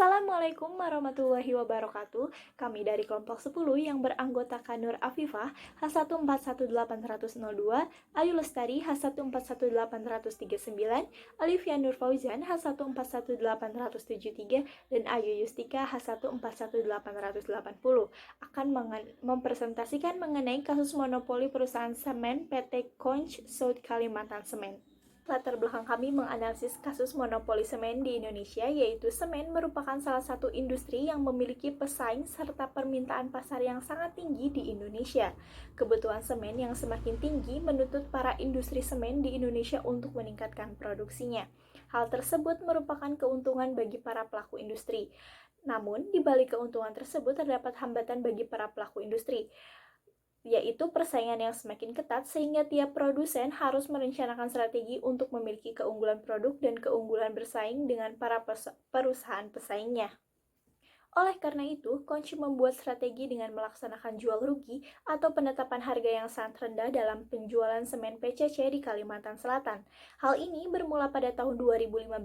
Assalamualaikum warahmatullahi wabarakatuh. Kami dari kelompok 10 yang beranggotakan Nur Afifah H141802, Ayu Lestari H141839, Alifia Nur Fauzan H141873, dan Ayu Yustika H141880 akan mempresentasikan mengenai kasus monopoli perusahaan semen PT Conch South Kalimantan Semen. Latar belakang kami menganalisis kasus monopoli semen di Indonesia, yaitu semen merupakan salah satu industri yang memiliki pesaing serta permintaan pasar yang sangat tinggi di Indonesia. Kebutuhan semen yang semakin tinggi menuntut para industri semen di Indonesia untuk meningkatkan produksinya. Hal tersebut merupakan keuntungan bagi para pelaku industri. Namun, di balik keuntungan tersebut terdapat hambatan bagi para pelaku industri, yaitu persaingan yang semakin ketat sehingga tiap produsen harus merencanakan strategi untuk memiliki keunggulan produk dan keunggulan bersaing dengan para perusahaan pesaingnya. Oleh karena itu, Conch membuat strategi dengan melaksanakan jual rugi atau penetapan harga yang sangat rendah dalam penjualan semen PCC di Kalimantan Selatan. Hal ini bermula pada tahun 2015,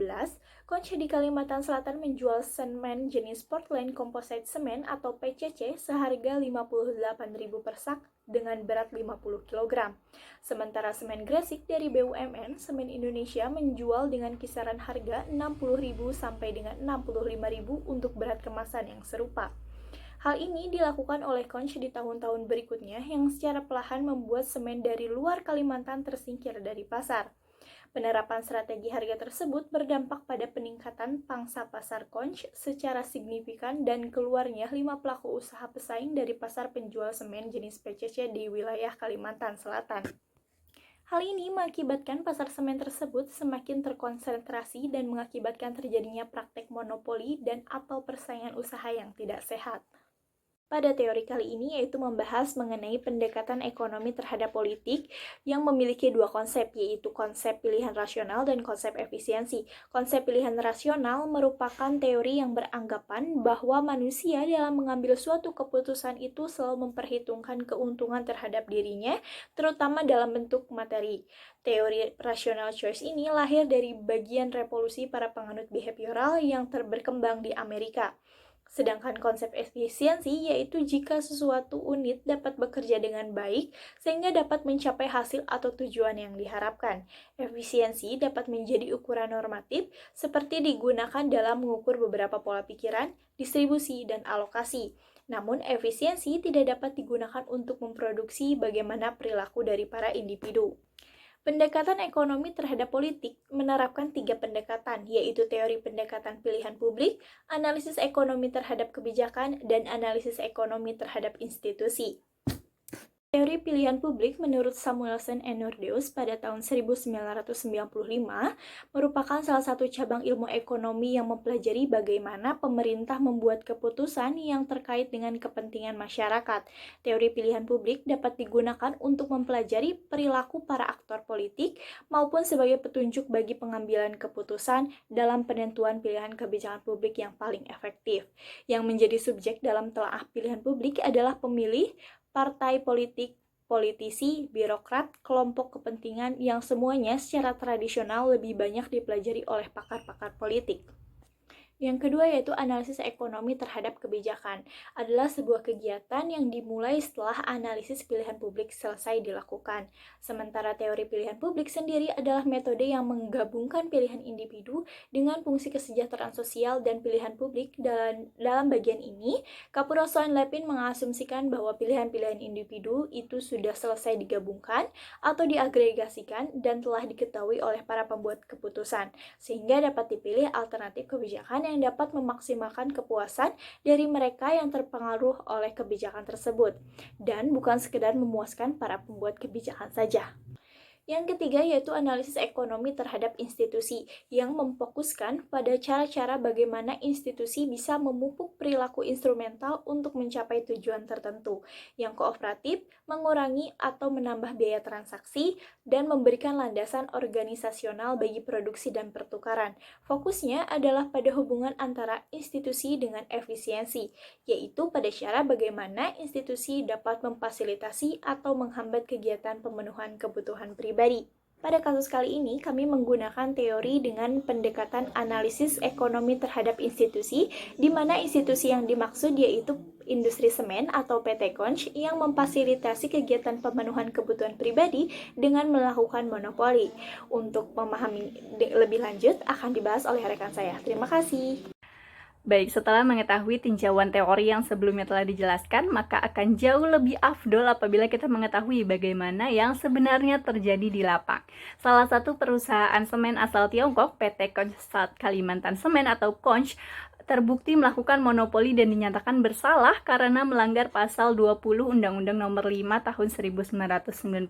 Conch di Kalimantan Selatan menjual semen jenis Portland Composite Cement atau PCC seharga Rp58.000 per sak dengan berat 50 kg. Sementara semen Gresik dari BUMN, Semen Indonesia menjual dengan kisaran harga Rp60.000 sampai dengan Rp65.000 untuk berat kemasan yang serupa. Hal ini dilakukan oleh Conch di tahun-tahun berikutnya yang secara perlahan membuat semen dari luar Kalimantan tersingkir dari pasar. Penerapan strategi harga tersebut berdampak pada peningkatan pangsa pasar Conch secara signifikan dan keluarnya 5 pelaku usaha pesaing dari pasar penjual semen jenis PCC di wilayah Kalimantan Selatan. Hal ini mengakibatkan pasar semen tersebut semakin terkonsentrasi dan mengakibatkan terjadinya praktek monopoli dan atau persaingan usaha yang tidak sehat. Pada teori kali ini yaitu membahas mengenai pendekatan ekonomi terhadap politik yang memiliki dua konsep, yaitu konsep pilihan rasional dan konsep efisiensi. Konsep pilihan rasional merupakan teori yang beranggapan bahwa manusia dalam mengambil suatu keputusan itu selalu memperhitungkan keuntungan terhadap dirinya, terutama dalam bentuk materi. Teori rational choice ini lahir dari bagian revolusi para penganut behavioral yang berkembang di Amerika. Sedangkan konsep efisiensi yaitu jika sesuatu unit dapat bekerja dengan baik sehingga dapat mencapai hasil atau tujuan yang diharapkan. Efisiensi dapat menjadi ukuran normatif seperti digunakan dalam mengukur beberapa pola pikiran, distribusi, dan alokasi. Namun, efisiensi tidak dapat digunakan untuk memproduksi bagaimana perilaku dari para individu. Pendekatan ekonomi terhadap politik menerapkan 3 pendekatan, yaitu teori pendekatan pilihan publik, analisis ekonomi terhadap kebijakan, dan analisis ekonomi terhadap institusi. Teori pilihan publik menurut Samuelson and Nordeus pada tahun 1995 merupakan salah satu cabang ilmu ekonomi yang mempelajari bagaimana pemerintah membuat keputusan yang terkait dengan kepentingan masyarakat. Teori pilihan publik dapat digunakan untuk mempelajari perilaku para aktor politik maupun sebagai petunjuk bagi pengambilan keputusan dalam penentuan pilihan kebijakan publik yang paling efektif. Yang menjadi subjek dalam telaah pilihan publik adalah pemilih, partai politik, politisi, birokrat, kelompok kepentingan yang semuanya secara tradisional lebih banyak dipelajari oleh pakar-pakar politik. Yang kedua yaitu analisis ekonomi terhadap kebijakan, adalah sebuah kegiatan yang dimulai setelah analisis pilihan publik selesai dilakukan. Sementara teori pilihan publik sendiri adalah metode yang menggabungkan pilihan individu dengan fungsi kesejahteraan sosial dan pilihan publik. Dalam bagian ini, Kapuroso dan Lepin mengasumsikan bahwa pilihan-pilihan individu itu sudah selesai digabungkan atau diagregasikan dan telah diketahui oleh para pembuat keputusan, sehingga dapat dipilih alternatif kebijakan yang dapat memaksimalkan kepuasan dari mereka yang terpengaruh oleh kebijakan tersebut, dan bukan sekedar memuaskan para pembuat kebijakan saja. Yang ketiga yaitu analisis ekonomi terhadap institusi yang memfokuskan pada cara-cara bagaimana institusi bisa memupuk perilaku instrumental untuk mencapai tujuan tertentu yang kooperatif, mengurangi atau menambah biaya transaksi, dan memberikan landasan organisasional bagi produksi dan pertukaran. Fokusnya adalah pada hubungan antara institusi dengan efisiensi, yaitu pada cara bagaimana institusi dapat memfasilitasi atau menghambat kegiatan pemenuhan kebutuhan pribadi. Pada kasus kali ini, kami menggunakan teori dengan pendekatan analisis ekonomi terhadap institusi, di mana institusi yang dimaksud yaitu industri semen atau PT Konch yang memfasilitasi kegiatan pemenuhan kebutuhan pribadi dengan melakukan monopoli. Untuk memahami lebih lanjut, akan dibahas oleh rekan saya. Terima kasih. Baik, setelah mengetahui tinjauan teori yang sebelumnya telah dijelaskan, maka akan jauh lebih afdol apabila kita mengetahui bagaimana yang sebenarnya terjadi di lapang. Salah satu perusahaan semen asal Tiongkok, PT Konch Kalimantan Semen atau Konch, terbukti melakukan monopoli dan dinyatakan bersalah karena melanggar pasal 20 Undang-Undang Nomor 5 Tahun 1999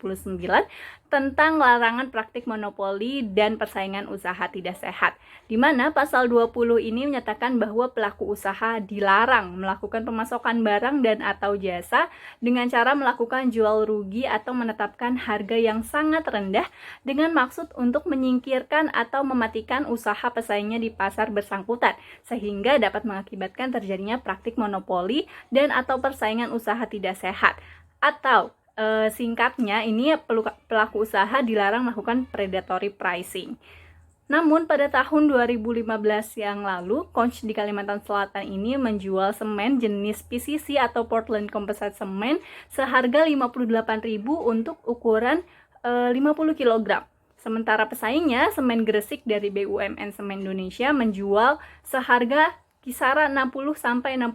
tentang larangan praktik monopoli dan persaingan usaha tidak sehat, di mana pasal 20 ini menyatakan bahwa pelaku usaha dilarang melakukan pemasokan barang dan atau jasa dengan cara melakukan jual rugi atau menetapkan harga yang sangat rendah dengan maksud untuk menyingkirkan atau mematikan usaha pesaingnya di pasar bersangkutan, sehingga dapat mengakibatkan terjadinya praktik monopoli dan atau persaingan usaha tidak sehat. Atau singkatnya, ini pelaku usaha dilarang melakukan predatory pricing. Namun pada tahun 2015 yang lalu, Konch di Kalimantan Selatan ini menjual semen jenis PCC atau Portland Composite Cement seharga 58.000 untuk ukuran 50 kg. Sementara pesaingnya, semen Gresik dari BUMN Semen Indonesia menjual seharga kisaran 60-65.000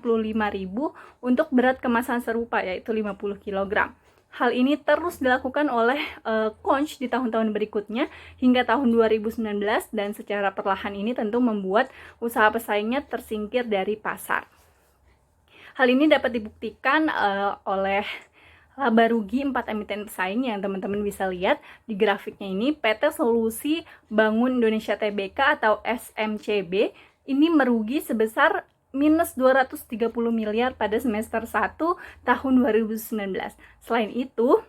untuk berat kemasan serupa yaitu 50 kg. Hal ini terus dilakukan oleh Konch di tahun-tahun berikutnya hingga tahun 2019 dan secara perlahan ini tentu membuat usaha pesaingnya tersingkir dari pasar. Hal ini dapat dibuktikan oleh laba rugi 4 emiten pesaing yang teman-teman bisa lihat di grafiknya ini. PT Solusi Bangun Indonesia Tbk atau SMCB ini merugi sebesar minus 230 miliar pada semester 1 tahun 2019. Selain itu,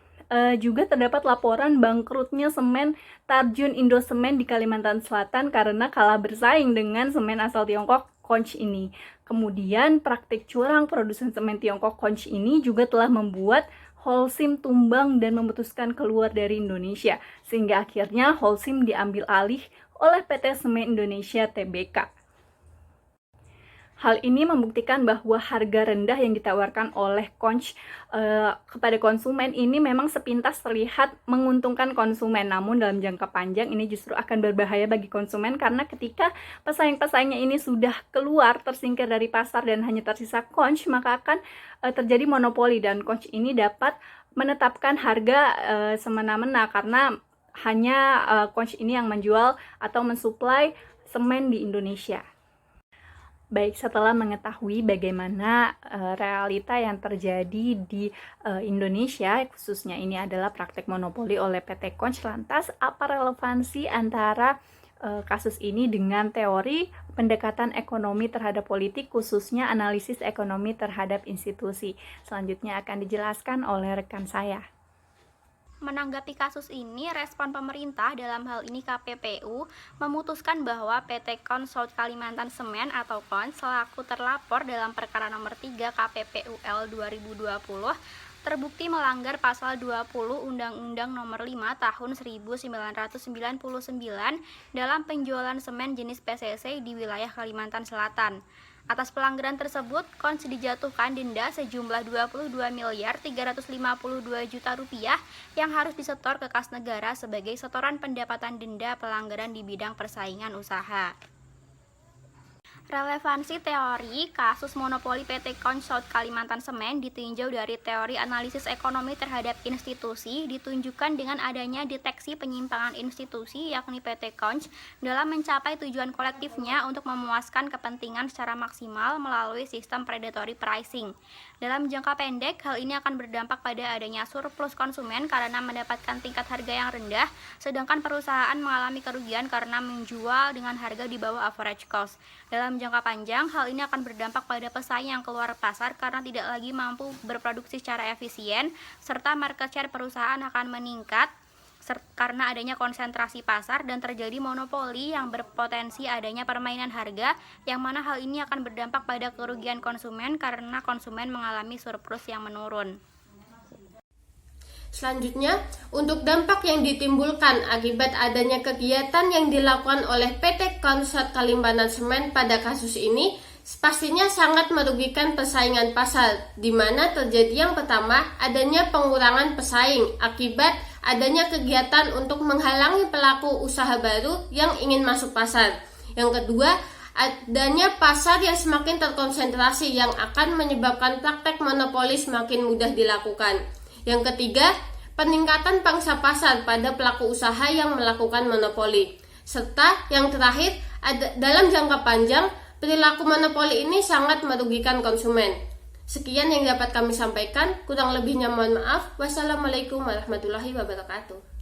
juga terdapat laporan bangkrutnya semen Tarjun Indosemen di Kalimantan Selatan karena kalah bersaing dengan semen asal Tiongkok Konch ini. Kemudian praktik curang produsen semen Tiongkok Konch ini juga telah membuat Holcim tumbang dan memutuskan keluar dari Indonesia, sehingga akhirnya Holcim diambil alih oleh PT Semen Indonesia Tbk. Hal ini membuktikan bahwa harga rendah yang ditawarkan oleh Konch kepada konsumen ini memang sepintas terlihat menguntungkan konsumen, namun dalam jangka panjang ini justru akan berbahaya bagi konsumen karena ketika pesaing-pesaingnya ini sudah keluar tersingkir dari pasar dan hanya tersisa Konch, maka akan terjadi monopoli dan Konch ini dapat menetapkan harga semena-mena karena hanya Konch ini yang menjual atau mensuplai semen di Indonesia. Baik, setelah mengetahui bagaimana realita yang terjadi di Indonesia, khususnya ini adalah praktek monopoli oleh PT Konch, lantas apa relevansi antara kasus ini dengan teori pendekatan ekonomi terhadap politik, khususnya analisis ekonomi terhadap institusi? Selanjutnya akan dijelaskan oleh rekan saya. Menanggapi kasus ini, respon pemerintah dalam hal ini KPPU memutuskan bahwa PT Konch South Kalimantan Semen atau Konch selaku terlapor dalam perkara nomor 3 KPPUL 2020 terbukti melanggar pasal 20 Undang-Undang Nomor 5 Tahun 1999 dalam penjualan semen jenis PCC di wilayah Kalimantan Selatan. Atas pelanggaran tersebut, Konch dijatuhkan denda sejumlah 22.352 juta rupiah yang harus disetor ke kas negara sebagai setoran pendapatan denda pelanggaran di bidang persaingan usaha. Relevansi teori kasus monopoli PT Konch South Kalimantan Semen ditinjau dari teori analisis ekonomi terhadap institusi ditunjukkan dengan adanya deteksi penyimpangan institusi yakni PT Konch dalam mencapai tujuan kolektifnya untuk memuaskan kepentingan secara maksimal melalui sistem predatory pricing. Dalam jangka pendek, hal ini akan berdampak pada adanya surplus konsumen karena mendapatkan tingkat harga yang rendah, sedangkan perusahaan mengalami kerugian karena menjual dengan harga di bawah average cost. Dalam jangka panjang, hal ini akan berdampak pada pesaing yang keluar pasar karena tidak lagi mampu berproduksi secara efisien, serta market share perusahaan akan meningkat karena adanya konsentrasi pasar dan terjadi monopoli yang berpotensi adanya permainan harga, yang mana hal ini akan berdampak pada kerugian konsumen karena konsumen mengalami surplus yang menurun. Selanjutnya, untuk dampak yang ditimbulkan akibat adanya kegiatan yang dilakukan oleh PT Konsort Kalimantan Semen pada kasus ini pastinya sangat merugikan persaingan pasar, di mana terjadi yang pertama, adanya pengurangan pesaing akibat adanya kegiatan untuk menghalangi pelaku usaha baru yang ingin masuk pasar. Yang kedua, adanya pasar yang semakin terkonsentrasi yang akan menyebabkan praktek monopoli semakin mudah dilakukan. Yang ketiga, peningkatan pangsa pasar pada pelaku usaha yang melakukan monopoli. Serta yang terakhir, dalam jangka panjang, perilaku monopoli ini sangat merugikan konsumen. Sekian yang dapat kami sampaikan, kurang lebihnya mohon maaf. Wassalamualaikum warahmatullahi wabarakatuh.